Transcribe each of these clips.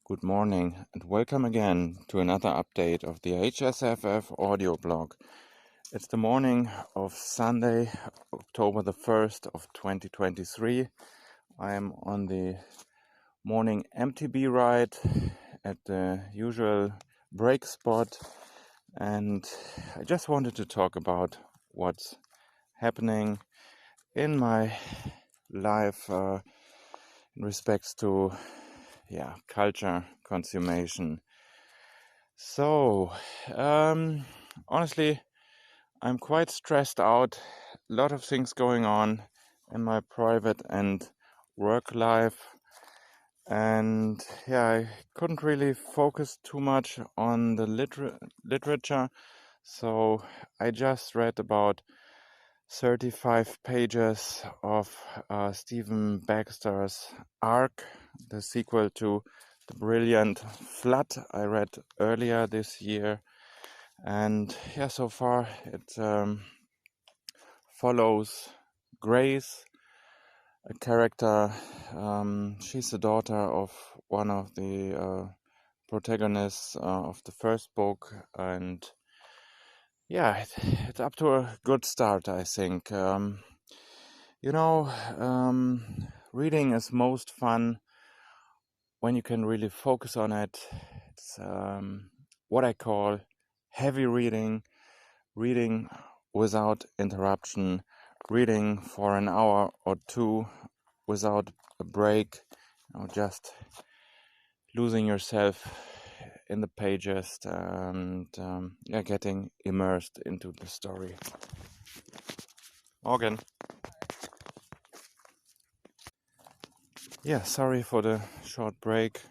Good morning and welcome again to another update of the HSFF audio blog. It's the morning of Sunday, October the 1st of 2023. I am on the morning MTB ride at the usual break spot, and I just wanted to talk about what's happening in my life in respects to culture consummation. So, honestly, I'm quite stressed out. A lot of things going on in my private and work life. And I couldn't really focus too much on the literature. So I just read about 35 pages of Stephen Baxter's Ark, the sequel to the brilliant Flood I read earlier this year. And so far it follows Grace, a character. She's the daughter of one of the protagonists of the first book, and it's up to a good start, I think. Reading is most fun when you can really focus on it. It's what I call heavy reading without interruption, reading for an hour or two without a break, just losing yourself in the pages and getting immersed into the story. Morgan. Sorry for the short break.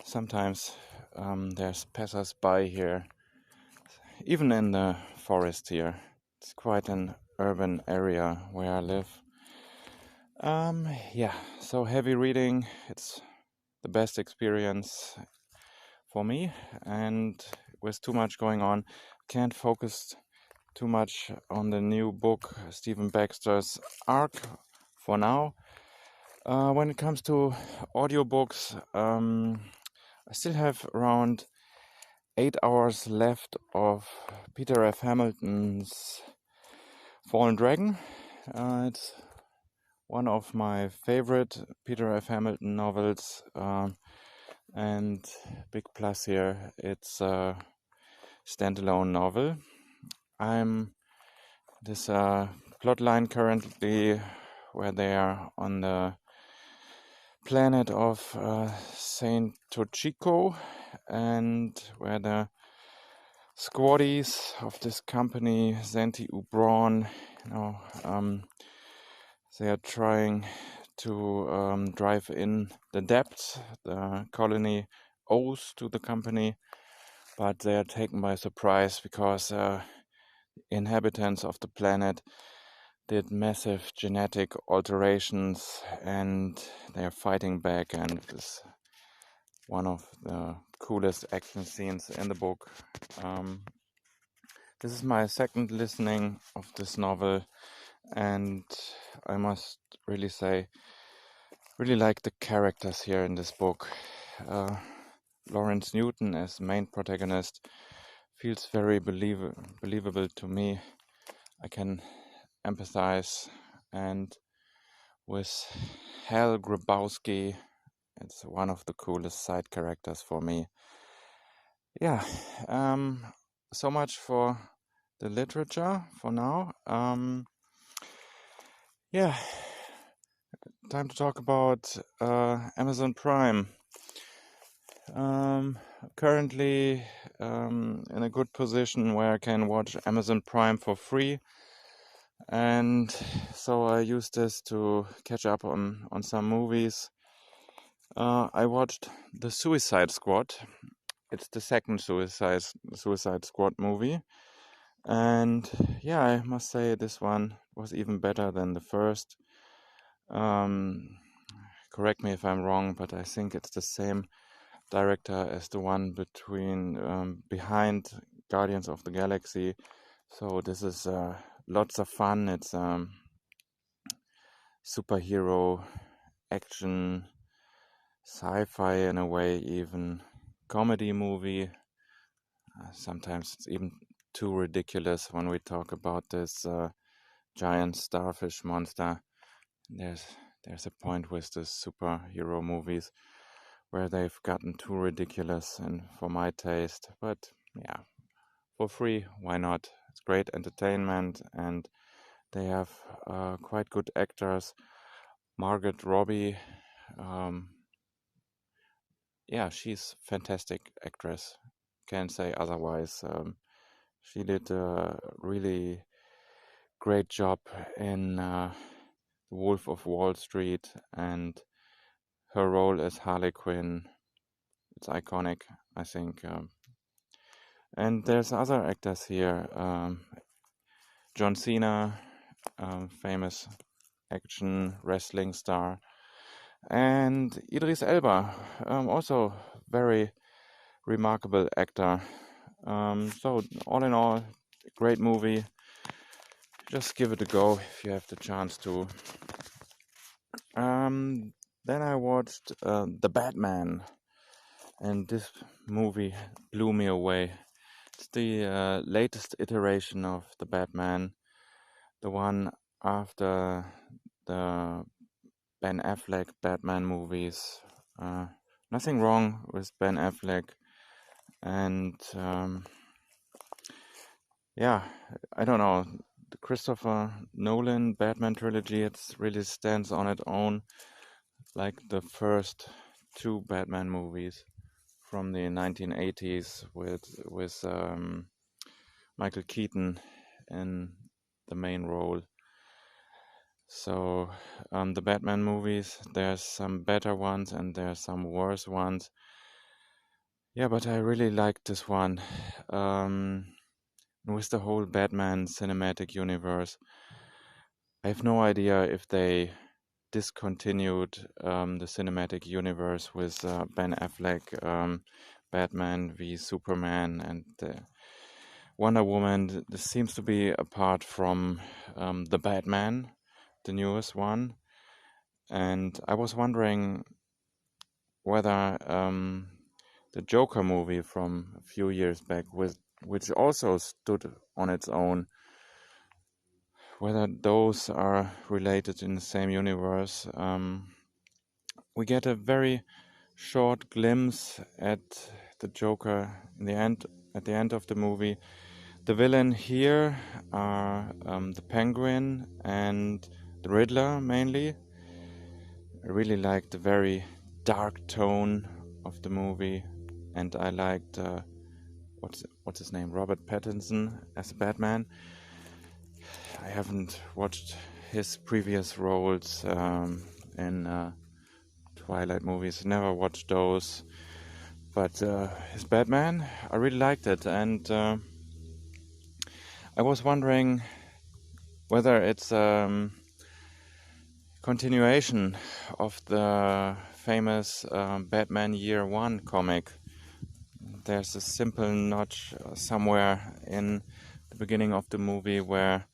Sometimes there's passers-by here, even in the forest here. It's quite an urban area where I live. So heavy reading, it's the best experience for me, and with too much going on, can't focus too much on the new book, Stephen Baxter's Ark, for now. When it comes to audiobooks, I still have around 8 hours left of Peter F. Hamilton's Fallen Dragon. It's one of my favorite Peter F. Hamilton novels, and big plus here, it's a standalone novel. I'm this plotline currently where they are on the planet of Saint Tochiko, and where the squaddies of this company, Zenti Ubron, they are trying to drive in the debts the colony owes to the company, but they are taken by surprise because inhabitants of the planet did massive genetic alterations, and they are fighting back, and it's one of the coolest action scenes in the book. This is my second listening of this novel, and I must really say, really like the characters here in this book. Lawrence Newton as main protagonist feels very believable to me. I can empathize, and with Hal Grabowski, it's one of the coolest side characters for me. So much for the literature for now. Time to talk about Amazon Prime. Currently in a good position where I can watch Amazon Prime for free, and so I use this to catch up on some movies. I watched The Suicide Squad. It's the second Suicide Squad movie, and I must say this one was even better than the first. Correct me if I'm wrong, but I think it's the same director as the one behind Guardians of the Galaxy. So this is lots of fun. It's superhero action sci-fi in a way, even comedy movie. Sometimes it's even too ridiculous when we talk about this giant starfish monster. There's there's a point with the superhero movies where they've gotten too ridiculous and for my taste. But yeah, for free, why not? It's great entertainment and they have quite good actors. Margaret Robbie, um, yeah, she's fantastic actress. Can't say otherwise. She did a really great job in The Wolf of Wall Street, and her role as Harley Quinn, it's iconic, I think. And there's other actors here. John Cena, famous action wrestling star, and Idris Elba, also very remarkable actor. So all in all, great movie. Just give it a go if you have the chance to. Um, then I watched The Batman, and this movie blew me away. It's the latest iteration of The Batman, the one after the Ben Affleck Batman movies. Nothing wrong with Ben Affleck, and yeah, I don't know. The Christopher Nolan Batman trilogy, it really stands on its own, like the first two Batman movies from the 1980s with Michael Keaton in the main role. So the Batman movies, there's some better ones and there's some worse ones. Yeah, but I really liked this one. With the whole Batman cinematic universe, I have no idea if they discontinued the cinematic universe with Ben Affleck, Batman v Superman, and Wonder Woman. This seems to be apart from the Batman, the newest one. And I was wondering whether the Joker movie from a few years back, which also stood on its own, whether those are related in the same universe. We get a very short glimpse at the Joker in the end, at the end of the movie. The villain here are the Penguin and the Riddler mainly. I really liked the very dark tone of the movie, and I liked what's his name, Robert Pattinson as Batman. I haven't watched his previous roles in Twilight movies. Never watched those, but his Batman, I really liked it, and I was wondering whether it's continuation of the famous Batman Year One comic. There's a simple notch somewhere in the beginning of the movie where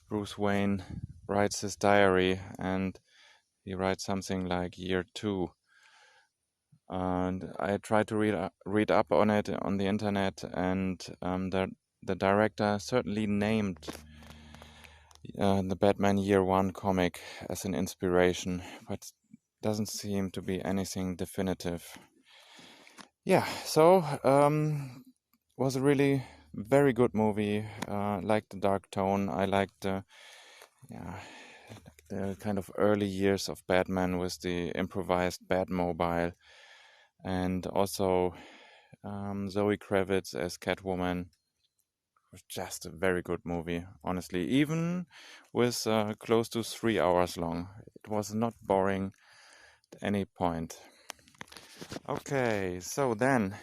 Bruce Wayne writes his diary and he writes something like Year Two. And I tried to read up on it on the internet, and the director certainly named the Batman Year One comic as an inspiration, but doesn't seem to be anything definitive. Yeah, so was a really very good movie. Liked the dark tone. I liked yeah, the kind of early years of Batman with the improvised Batmobile, and also Zoe Kravitz as Catwoman. Was just a very good movie, honestly. Even with close to 3 hours long, it was not boring at any point. Okay, so then,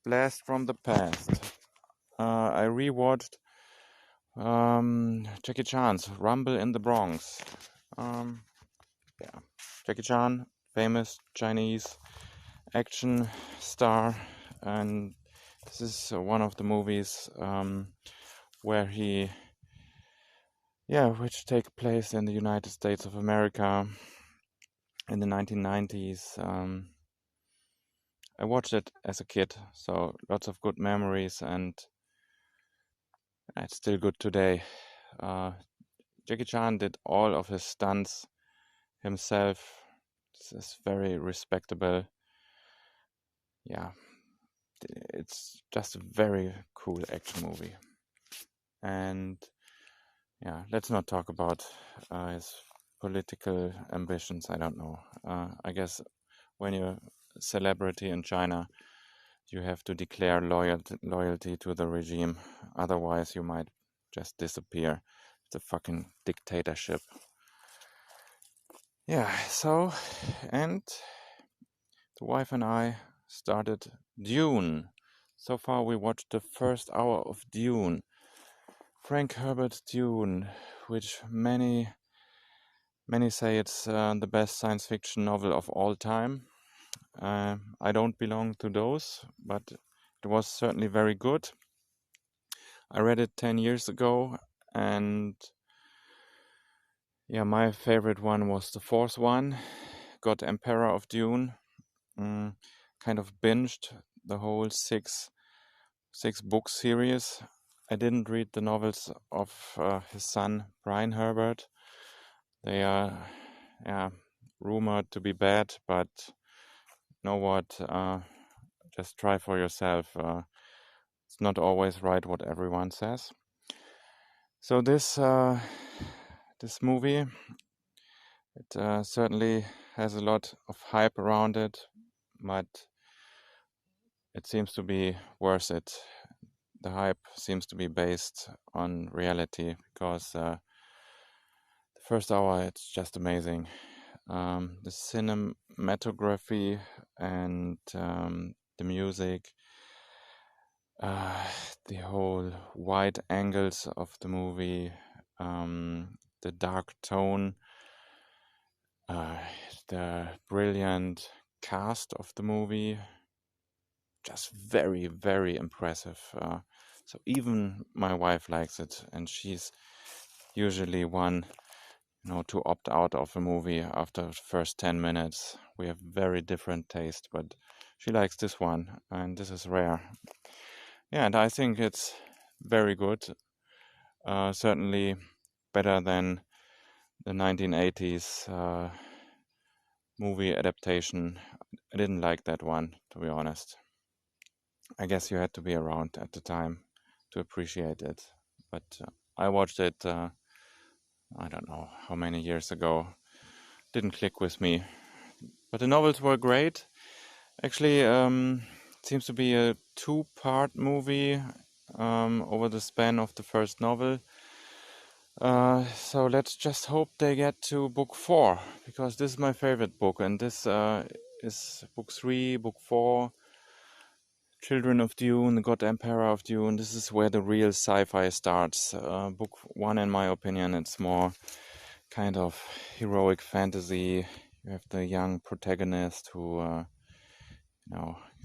blast from the past. I rewatched Jackie Chan's Rumble in the Bronx. Yeah, Jackie Chan, famous Chinese action star, and this is one of the movies where which take place in the United States of America. in the 1990s. I watched it as a kid, so lots of good memories, and it's still good today. Jackie Chan did all of his stunts himself. This is very respectable. Yeah, it's just a very cool action movie. And yeah, let's not talk about his political ambitions. I don't know. I guess when you're a celebrity in China, you have to declare loyalty to the regime. Otherwise, you might just disappear. It's a fucking dictatorship. Yeah, so, and the wife and I started Dune. So far, we watched the first hour of Dune. Frank Herbert Dune, which many say it's the best science fiction novel of all time. I don't belong to those, but it was certainly very good. I read it 10 years ago, and yeah, my favorite one was the fourth one, God Emperor of Dune. Kind of binged the whole six book series. I didn't read the novels of his son Brian Herbert. They are rumored to be bad, but you know what? Just try for yourself. It's not always right what everyone says. So this movie, it certainly has a lot of hype around it, but it seems to be worth it. The hype seems to be based on reality, because the first hour, it's just amazing. The cinematography and the music, the whole wide angles of the movie, the dark tone, the brilliant cast of the movie, just very, very impressive. So even my wife likes it, and she's usually one, to opt out of a movie after the first 10 minutes. We have very different taste, but she likes this one, and this is rare. Yeah, and I think it's very good. Certainly better than the 1980s movie adaptation. I didn't like that one, to be honest. I guess you had to be around at the time to appreciate it. But I watched it, I don't know how many years ago. Didn't click with me. But the novels were great. Actually, it seems to be a two-part movie over the span of the first novel. So let's just hope they get to book 4, because this is my favorite book, and this is book 3, book 4, Children of Dune, The God Emperor of Dune. This is where the real sci-fi starts. Book 1, in my opinion, it's more kind of heroic fantasy. You have the young protagonist who,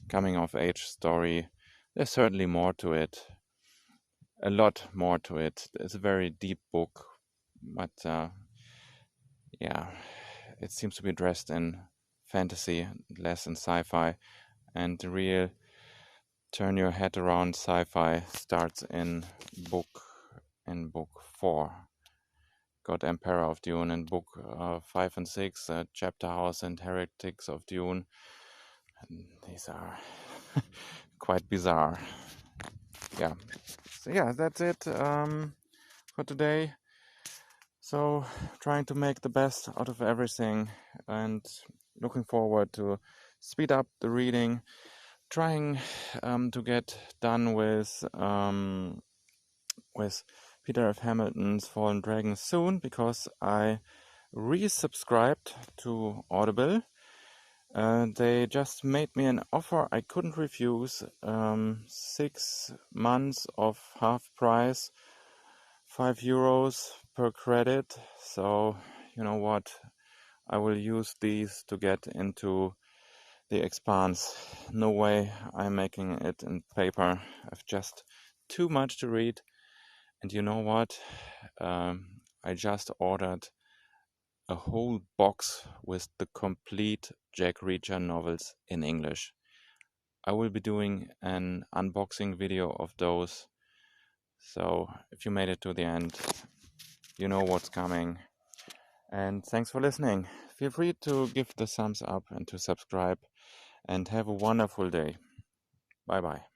coming of age story. There's certainly more to it. A lot more to it. It's a very deep book, but yeah, it seems to be dressed in fantasy, less in sci-fi, and the real turn your head around sci-fi starts in book 4, God Emperor of Dune, and book 5 and 6, Chapter House and Heretics of Dune. And these are quite bizarre. Yeah, so yeah, that's it for today. So trying to make the best out of everything, and looking forward to speed up the reading, trying to get done with Peter F. Hamilton's Fallen Dragons soon, because I resubscribed to Audible. They just made me an offer I couldn't refuse. 6 months of half price, €5 per credit. So you know what? I will use these to get into The Expanse. No way I'm making it in paper. I've just too much to read. And you know what? I just ordered a whole box with the complete Jack Reacher novels in English. I will be doing an unboxing video of those, so if you made it to the end, you know what's coming. And thanks for listening. Feel free to give the thumbs up and to subscribe, and have a wonderful day. Bye bye.